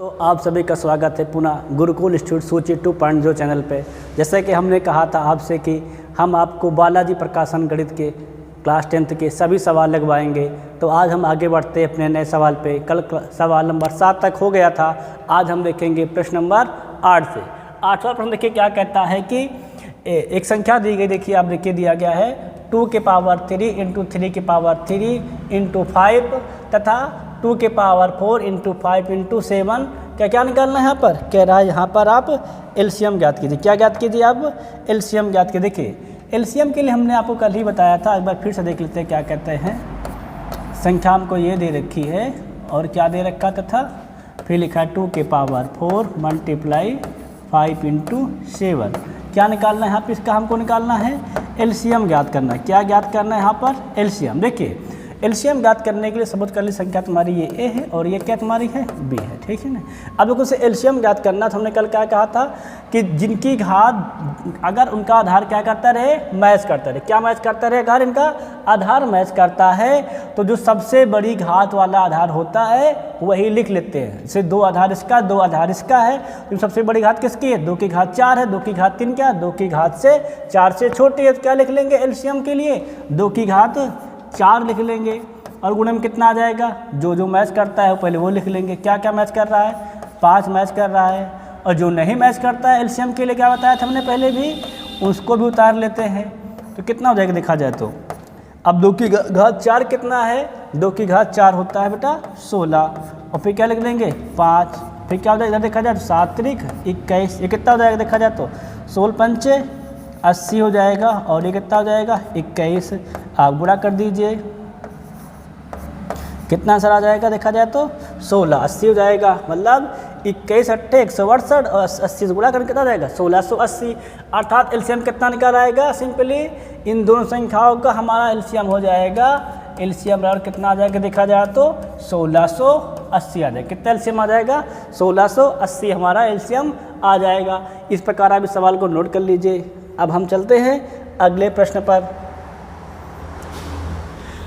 तो आप सभी का स्वागत है पुनः गुरुकुल इंस्टीट्यूट सूची 2.0 चैनल पे। जैसे कि हमने कहा था आपसे कि हम आपको बालाजी प्रकाशन गणित के क्लास 10th के सभी सवाल लगवाएंगे। तो आज हम आगे बढ़ते हैं अपने नए सवाल पे। कल सवाल नंबर 7 तक हो गया था, आज हम देखेंगे प्रश्न नंबर 8 से। 8वां प्रश्न देखिए क्या कहता है कि एक संख्या दी गई, देखिए आप देखिए दिया गया है 2 के पावर 3 इंटू 3 के पावर 3 इंटू 5 तथा 2 के पावर 4 इंटू 5 इंटू 7। क्या निकालना है यहाँ पर? कह रहा है यहाँ पर आप एलसीएम ज्ञात कीजिए। क्या ज्ञात कीजिए आप? एलसीएम ज्ञात कीजिए। देखिए एलसीएम के लिए हमने आपको कल ही बताया था, एक बार फिर से देख लेते हैं क्या कहते हैं। संख्या हमको ये दे रखी है और क्या दे रखा तथा फिर लिखा है 2 के पावर 4 मल्टीप्लाई 5 इंटू 7। क्या निकालना है यहाँ पर? इसका हमको निकालना है एलसीएम ज्ञात करना है। क्या ज्ञात करना है यहाँ पर? एलसीएम। देखिए एलसीएम ज्ञात करने के लिए सबूत कर ली संख्या तुम्हारी ये ए है और ये क्या तुम्हारी है? बी है, ठीक है ना। अब देखो उसे एलसीएम ज्ञात करना था। हमने कल क्या कहा था कि जिनकी घात अगर उनका आधार क्या करता रहे? मैच करता रहे। क्या मैच करता रहे? अगर इनका आधार मैच करता है तो जो सबसे बड़ी घात वाला आधार होता है वही लिख लेते हैं। जैसे 2 आधार इसका 2 आधार इसका है, तो सबसे बड़ी घात किसकी है? 2 की घात 4 है। 2 की घात 3 क्या? 2 की घात से 4 से छोटी है। तो क्या लिख लेंगे एलसीएम के लिए? 2 की घात 4 लिख लेंगे और गुणे में कितना आ जाएगा? जो मैच करता है पहले वो लिख लेंगे। क्या क्या मैच कर रहा है? 5 मैच कर रहा है। और जो नहीं मैच करता है एलसीएम के लिए क्या बताया था हमने पहले भी, उसको भी उतार लेते हैं। तो कितना हो जाएगा देखा जाए तो? अब 2 की घात 4 कितना है? 2 की घात 4 होता है बेटा 16। और फिर क्या लिख देंगे? 5। फिर क्या हो जाएगा देखा जाए तो 7 त्रिक 21। ये कितना हो जाएगा देखा जाए तो? 16 पंचे 80 हो जाएगा और ये कितना हो जाएगा? 21। आप गुणा कर दीजिए, कितना आंसर आ जाएगा देखा जाए तो? 16। 80 हो जाएगा, मतलब 21 अट्ठे 168 और 80 से गुणा करके कितना जाएगा? 1680। अर्थात एलसीएम कितना निकाल आएगा? सिंपली इन दोनों संख्याओं का हमारा एलसीएम हो जाएगा। एलसीएम बराबर कितना आ जाएगा देखा जाए तो? 1680 आ जाएगा। कितना एलसीएम आ जाएगा? 1680 हमारा एलसीएम आ जाएगा। इस प्रकार आप इस सवाल को नोट कर लीजिए। अब हम चलते हैं अगले प्रश्न पर।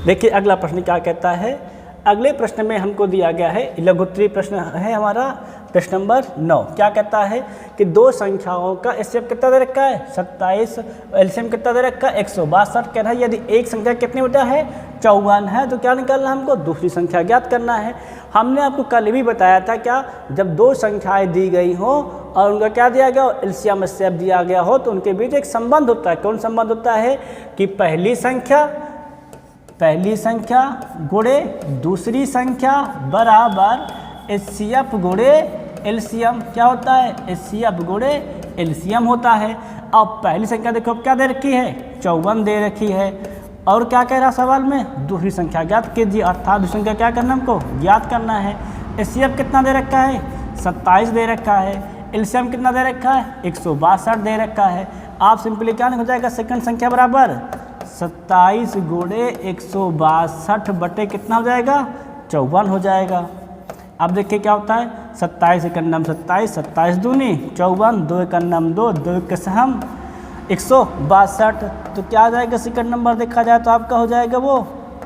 देखिए अगला प्रश्न क्या कहता है। अगले प्रश्न में हमको दिया गया है लघुत्तरीय प्रश्न है हमारा, प्रश्न नंबर 9। क्या कहता है कि 2 संख्याओं का एलसीएम कितना दे रखा है? 27। एलसीएम कितना दे रखा है? 162। कह रहा है यदि एक संख्या कितनी बेटा है? 54 है। तो क्या निकालना है हमको? दूसरी संख्या ज्ञात करना है। हमने आपको कल भी बताया था क्या, जब 2 संख्याएं दी गई हो और उनका क्या दिया गया हो? एलसीएम एचसीएफ दिया गया हो तो उनके बीच एक संबंध होता है। कौन संबंध होता है? कि पहली संख्या गुणे दूसरी संख्या बराबर एचसीएफ गुणे एलसीएम। क्या होता है? एचसीएफ गुणे एलसीएम होता है। अब पहली संख्या देखो अब क्या दे रखी है? 54 दे रखी है। और क्या कह रहा सवाल में? दूसरी संख्या ज्ञात कीजिए। अर्थात दूसरी संख्या क्या करना हमको? ज्ञात करना है। एचसीएफ कितना दे रखा है? 27 दे रखा है। एलसीएम कितना दे रखा है? 162 दे रखा है। आप सिंपली क्या हो जाएगा? सेकंड संख्या बराबर 27 गुणे 162 बटे कितना हो जाएगा? 54 हो जाएगा। अब देखिए क्या होता है? 27 एक नाम 27, 27 दूनी 54, 2 एक नाम 2, 2 के सहम 162। तो क्या आ जाएगा सेकंड नंबर देखा जाए तो आपका हो जाएगा वो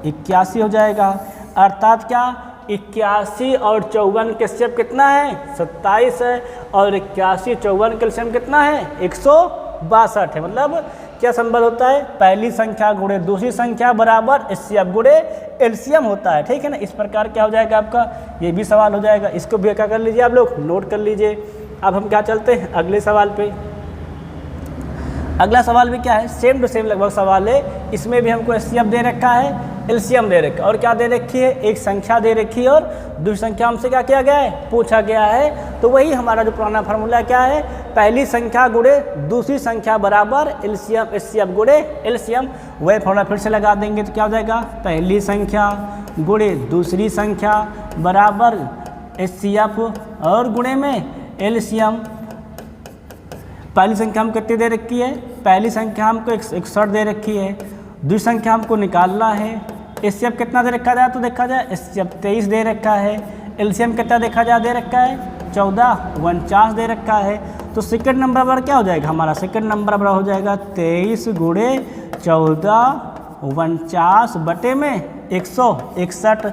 81 हो जाएगा। अर्थात क्या 81 और 54 के एलसीएम कितना है? 27 है और 81 54 के एलसीएम कितना है? 162 है। मतलब क्या संबंध होता है? पहली संख्या गुणे दूसरी संख्या बराबर एचसीएफ गुणे एलसीएम होता है, ठीक है ना। इस प्रकार क्या हो जाएगा आपका? ये भी सवाल हो जाएगा। इसको भी क्या कर लीजिए आप लोग? नोट कर लीजिए। अब हम क्या चलते हैं अगले सवाल पे। अगला सवाल भी क्या है? सेम टू सेम लगभग सवाल है। इसमें भी हमको एचसीएफ दे रखा है, एलसीएम दे रखा है और क्या दे रखी है? एक संख्या दे रखी है और दूसरी संख्या हमसे क्या किया गया है? पूछा गया है। तो वही हमारा जो पुराना फार्मूला क्या है? पहली संख्या गुणे दूसरी संख्या बराबर एलसीएम एचसीएफ गुणे एलसीएम। वही फार्मूला फिर से लगा देंगे तो क्या हो जाएगा? पहली संख्या गुणे दूसरी संख्या बराबर एचसीएफ और गुणे में एलसीएम। पहली संख्या हमको कितनी दे रखी है? पहली संख्या हमको 61 दे रखी है। दूसरी संख्या हमको निकालना है। एचसीएफ कितना दे रखा जाए तो देखा जाए एचसीएफ 23 दे रखा है। एलसीएम कितना देखा जाए दे रखा है? 14 49 दे रखा है। तो सेकंड नंबर पर क्या हो जाएगा हमारा? सेकंड नंबर पर हो जाएगा 23 गुणे 14 49 बटे में 161।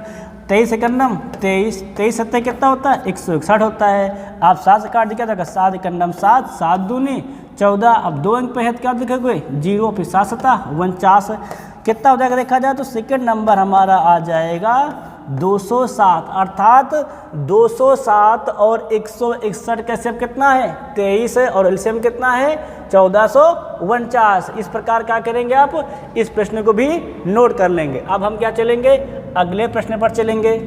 23 एकन्नम 23, 23 सत्ते कितना होता है 161 होता है। आप 7 से काट दिया था 7 एकन्नम 7, 7 दूनी 14। अब 2 अंक पे है तो क्या लिखोगे 0, फिर 7 सत्ता 49 कितना हो जाएगा देखा जाए तो सेकंड नंबर हमारा आ जाएगा 207। अर्थात 207 और 161 का एलसीएम कितना है 23 है और एलसीएम कितना है 1449। इस प्रकार क्या करेंगे आप इस प्रश्न को भी नोट कर लेंगे। अब हम क्या चलेंगे अगले प्रश्न पर चलेंगे।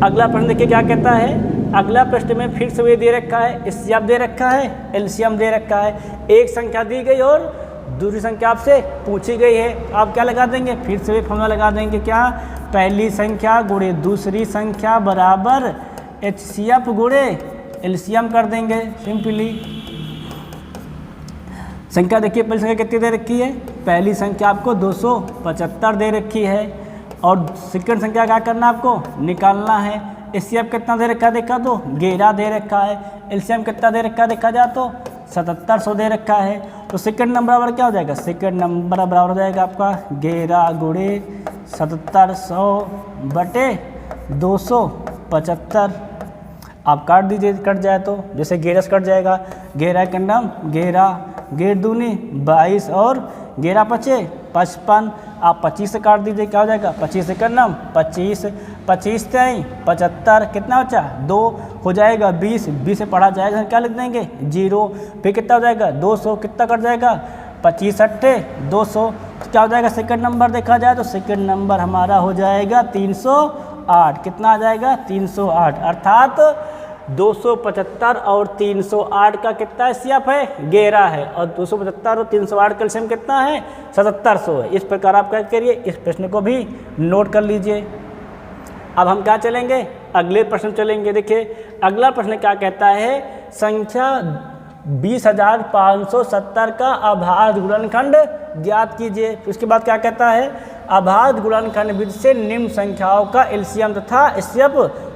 अगला प्रश्न देखिए क्या कहता है। अगला प्रश्न में फिर से ये दे रखा है एलसीएम दे रखा है, एलसीएम दे रखा है, एक संख्या दी गई और दूसरी संख्या आपसे पूछी गई है। आप क्या लगा देंगे फिर से फॉर्मूला लगा देंगे क्या पहली संख्या गुणे दूसरी संख्या बराबर एचसीएफ गुणे एलसीएम कर देंगे सिंपली। संख्या देखिए पहली संख्या कितनी दे रखी है पहली संख्या आपको 275 दे रखी है और सेकंड संख्या क्या करना आपको निकालना है। एचसीएफ कितना दे रखा है देखा तो 11 दे रखा है। एलसीएम कितना दे रखा है देखा जाए तो 7700 दे रखा है। तो सेकंड नंबर बराबर क्या हो जाएगा सेकंड नंबर बराबर हो जाएगा आपका 11 गुणे 7700 बटे 275। आप काट दीजिए कट जाए तो जैसे 11 से कट जाएगा 11 का नाम 11 11 दूनी 22 और 11 पचे 55। आप 25 से काट दीजिए क्या हो जाएगा 25 से नाम 25 25 तेई 75 कितना बचा 2 हो जाएगा 20 20 से पढ़ा जाएगा क्या लिख देंगे 0। फिर कितना हो जाएगा 200 कितना कट जाएगा 25 अट्ठे 200 क्या हो जाएगा सेकंड नंबर देखा जाए तो सेकंड नंबर हमारा हो जाएगा 308। कितना आ जाएगा 308। अर्थात 275 और 308 का कितना एचसीएफ है 11 है और 275 और 308 का एलसीएम कितना है 7700 है। इस प्रकार आप क्या करिए इस प्रश्न को भी नोट कर लीजिए। अब हम क्या चलेंगे अगले प्रश्न चलेंगे। देखिए अगला प्रश्न क्या कहता है संख्या 20,570 का अभाज्य गुणनखंड ज्ञात कीजिए। उसके बाद क्या कहता है अभाज्य गुणनखंड विधि से निम्न संख्याओं का एलसीएम तथा एचसीएफ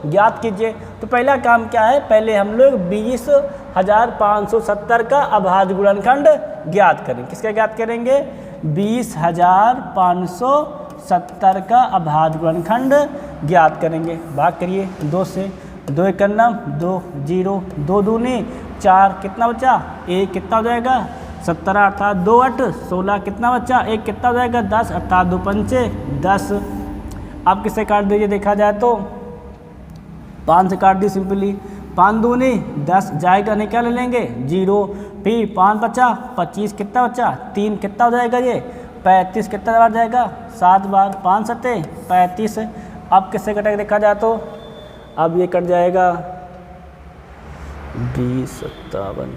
ज्ञात कीजिए। तो पहला काम क्या है पहले हम लोग 20,570 का अभाज्य गुणनखंड ज्ञात करें। किसका ज्ञात करेंगे 20,570 का अभाज्य गुणनखंड ज्ञात करेंगे। भाग करिए 2 से 2 एकन्नम 2 0 2 दूनी 4 कितना बचा 1 कितना हो जाएगा 17 अर्थात 2 8 16 कितना बचा 1 कितना हो जाएगा 10 अर्थात 2 पंचे 10। आप किससे काट दीजिए देखा जाए तो 5 से काट दी सिंपली 5 दूनी 10 जाएगा नहीं क्या ले लेंगे 0। फिर 5 बचा 25 कितना बचा 3 कितना हो जाएगा ये 35 कितना बार जाएगा 7 बार 5 सत्ते 35। अब किससे कटेगा देखा जाए तो अब ये कट जाएगा 20 57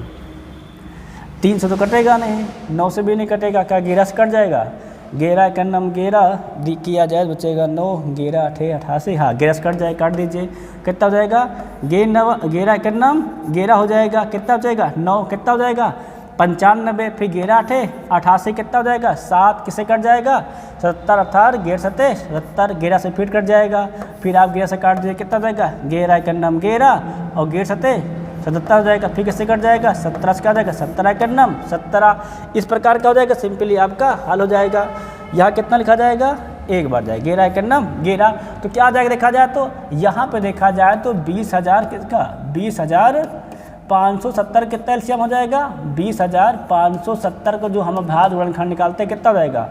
3 से तो कटेगा नहीं 9 से भी नहीं कटेगा क्या 11 से कट जाएगा 11 का नाम 11 किया जाए बचेगा 9 11 8 88 हाँ 11 से कट जाए काट दीजिए कितना हो जाएगा 11 का नाम 11 हो जाएगा कितना हो जाएगा 9 कितना हो जाएगा 95 फिर 11 8 88 कितना हो जाएगा 7 किसे कट जाएगा 70 अर्थात 11 7 70 11 से फिर कट जाएगा। फिर आप 11 से काट दीजिए कितना हो जाएगा 11 का नाम 11 और 11 7 77 हो जाएगा। फिर किससे कट जाएगा 17 से क्या हो जाएगा 17 का नाम 17। इस प्रकार का हो जाएगा सिंपली आपका हल हो जाएगा। यहाँ कितना लिखा जाएगा एक बार जाएगा 11 का नाम 11 तो क्या आ जाएगा देखा जाए तो यहाँ पे देखा जाए तो 20,000 किसका 20,570 कितना एलसीएम हो जाएगा 20,570 को जो हम अभाज्य गुणनखंड निकालते हैं कितना हो जाएगा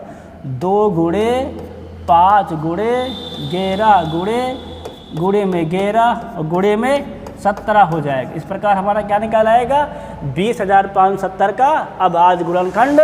2 गुणे 5 गुणे 11 गुणे में 11 और गुणे में 17 हो जाएगा। इस प्रकार हमारा क्या निकाल आएगा 20,570 का अभाज्य गुणनखंड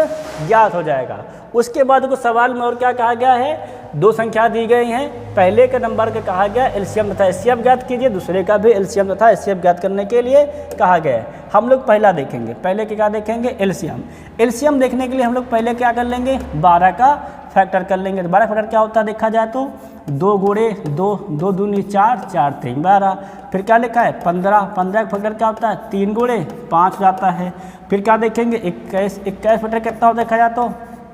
ज्ञात हो जाएगा। उसके बाद को सवाल में और क्या कहा गया है 2 संख्या दी गई हैं। पहले के नंबर का कहा गया एलसीएम तथा एचसीएफ ज्ञात कीजिए, दूसरे का भी एलसीएम तथा एचसीएफ ज्ञात करने के लिए कहा गया है। हम लोग पहला देखेंगे, पहले के क्या देखेंगे एलसीएम। एलसीएम देखने के लिए हम लोग पहले क्या कर लेंगे 12 का फैक्टर कर लेंगे। 12 फैक्टर क्या होता है देखा जाए तो 2 गुणे 2 2 दूनी 4 4 3 12। फिर क्या लिखा है 15 15 का फैक्टर क्या होता है 3 गुणे 5 जाता है। फिर क्या देखेंगे 21 21 फैक्टर कितना होता है देखा जाए तो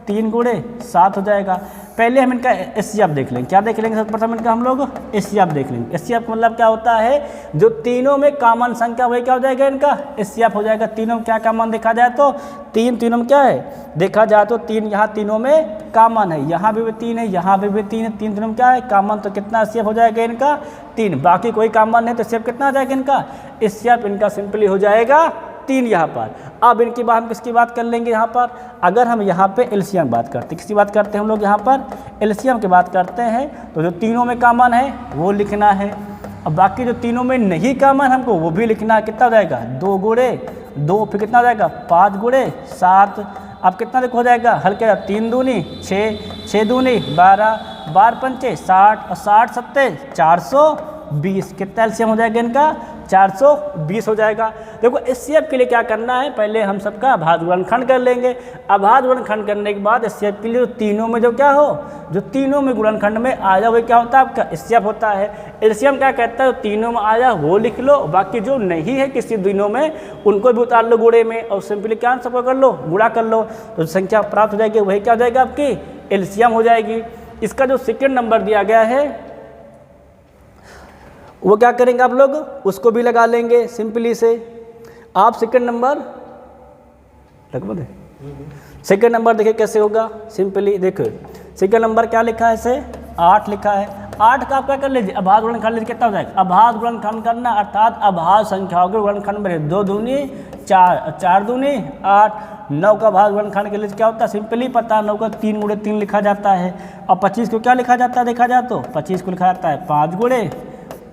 3 गुणे 7 हो जाएगा। पहले हम इनका एचसीएफ देख लेंगे। क्या देख लेंगे? सबसे प्रथम इनका हम लोग एचसीएफ देख लेंगे। एचसीएफ मतलब क्या होता है? जो तीनों में कॉमन संख्या वही क्या हो जाएगा? इनका एचसीएफ हो जाएगा। तीनों में क्या कॉमन देखा जाए तो तीनों में क्या है? देखा जाए तो 3 यहाँ तीनों में कॉमन है, यहाँ भी 3 है, यहाँ भी 3 है, 3 तीनों में क्या है? कॉमन। तो कितना एचसीएफ हो जाएगा इनका? 3। बाकी कोई कॉमन नहीं तो एचसीएफ कितना आ जाएगा इनका? एचसीएफ इनका सिंपली हो जाएगा 3 यहाँ पर। अब इनकी बात हम किसकी बात कर लेंगे यहाँ पर? अगर हम यहाँ पे एलसीएम बात करते हैं, किसकी बात करते हैं हम लोग यहाँ पर? एलसीएम की बात करते हैं। तो जो तीनों में कॉमन है वो लिखना है, अब बाकी जो तीनों में नहीं कॉमन हमको वो भी लिखना है। कितना हो जाएगा? 2 गुणे 2, फिर कितना हो जाएगा? 5 गुणे 7। अब कितना देखो हो जाएगा? हल्के 3 दूनी 6, 6 दूनी 12, 12 पंचे 60 और 60 सत्ते 420। कितना एलसीएम हो जाएगा इनका? 420 हो जाएगा। देखो एचसीएफ के लिए क्या करना है? पहले हम सबका अभाज्य गुणनखंड कर लेंगे। अभाज्य गुणनखंड करने के बाद एचसीएफ के लिए तीनों में जो क्या हो, जो तीनों में गुणनखंड में आ जाए वही क्या होता है? आपका एचसीएफ होता है। एलसीएम क्या कहता है? तीनों में आ जाए वो लिख लो, बाकी जो नहीं है किसी तीनों में उनको भी उतार लो गुणे में और सिंपली क्या सबको कर लो, गुणा कर लो, तो संख्या प्राप्त हो जाएगी, वही क्या हो जाएगा? आपकी एलसीएम हो जाएगी। इसका जो सेकेंड नंबर दिया गया है वो क्या करेंगे आप लोग? उसको भी लगा लेंगे सिंपली से। आप सेकंड नंबर लगभग है, सेकंड नंबर देखिए कैसे होगा। सिंपली देखो सेकंड नंबर क्या लिखा है? इसे 8 लिखा है। 8 का आप क्या कर लीजिए? अभाज्य गुणनखंड लीजिए। कितना हो जाएगा? अभाज्य गुणनखंड करना अर्थात अभाज्य संख्याओं के गुणनखंड में 2 दूनी 4, 4 दूनी 8। 9 का अभाज्य गुणनखंड के लिए क्या होता है? सिंपली पता है 9 का 3 गुणे 3 लिखा जाता है। और 25 को क्या लिखा जाता है? देखा जाए तो 25 को लिखा जाता है 5 गुणे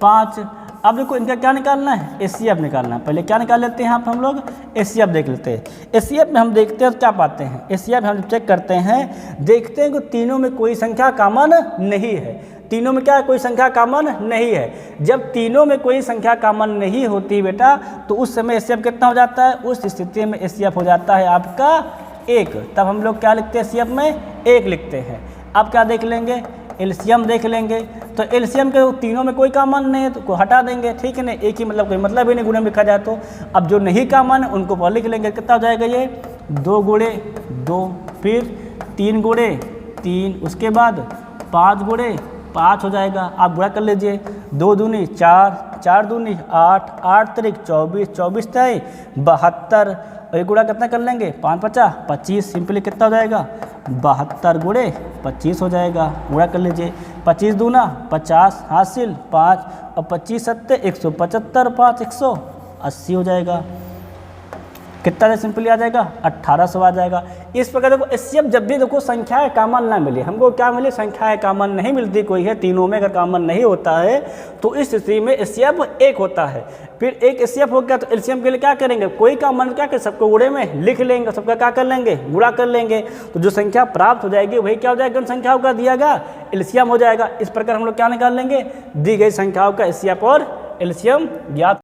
5। अब देखो इनका क्या निकालना है? एचसीएफ निकालना है। पहले क्या निकाल लेते हैं यहाँ पर हम लोग? एचसीएफ देख लेते हैं। एचसीएफ में हम देखते हैं तो क्या पाते हैं? एचसीएफ हम चेक करते हैं, देखते हैं कि तीनों में कोई संख्या कॉमन नहीं है। तीनों में क्या है? कोई संख्या कॉमन नहीं है। जब तीनों में कोई संख्या कॉमन नहीं होती बेटा तो उस समय एचसीएफ कितना हो जाता है? उस स्थिति में एचसीएफ हो जाता है आपका 1। तब हम लोग क्या लिखते हैं? एचसीएफ में 1 लिखते हैं। अब क्या देख लेंगे? एलसीएम देख लेंगे। तो एलसीएम के तीनों में कोई कॉमन नहीं है तो को हटा देंगे, ठीक है ना? एक ही मतलब कोई मतलब ही नहीं गुणे में लिखा जाए तो। अब जो नहीं कॉमन है उनको पर लिख लेंगे। कितना हो जाएगा ये? 2 गुणे 2, फिर 3 गुणे 3, उसके बाद 5 गुणे 5 हो जाएगा। आप गुणा कर लीजिए। 2 दूनी 4, 4 दूनी 8, 8 त्रिक 24, 24 तय 72। और ये गुणा कितना कर लेंगे? 5 50 25। सिंपली कितना हो जाएगा? 72 गुणे 25 हो जाएगा। गुणा कर लीजिए। 25 दूना 50 हासिल 5 और 25 सत्ते 175, 5 180 हो जाएगा। कितना सिंपली आ जाएगा? 1800 आ जाएगा। इस प्रकार देखो एचसीएफ जब भी देखो संख्याएं कॉमन ना मिले, हमको क्या मिले? संख्याएं कॉमन नहीं मिलती कोई है, तीनों में अगर कॉमन नहीं होता है तो इस स्थिति में एचसीएफ 1 होता है। फिर एक एचसीएफ हो गया तो एलसीएम के लिए क्या करेंगे? कोई कॉमन क्या कर सबको गुणे में लिख लेंगे, सबका क्या कर लेंगे? गुणा कर लेंगे। तो जो संख्या प्राप्त हो जाएगी वही क्या हो जाएगा? संख्याओं का दिया गया एलसीएम हो जाएगा। इस प्रकार हम लोग क्या निकाल लेंगे? दी गई संख्याओं का एचसीएफ और एलसीएम ज्ञात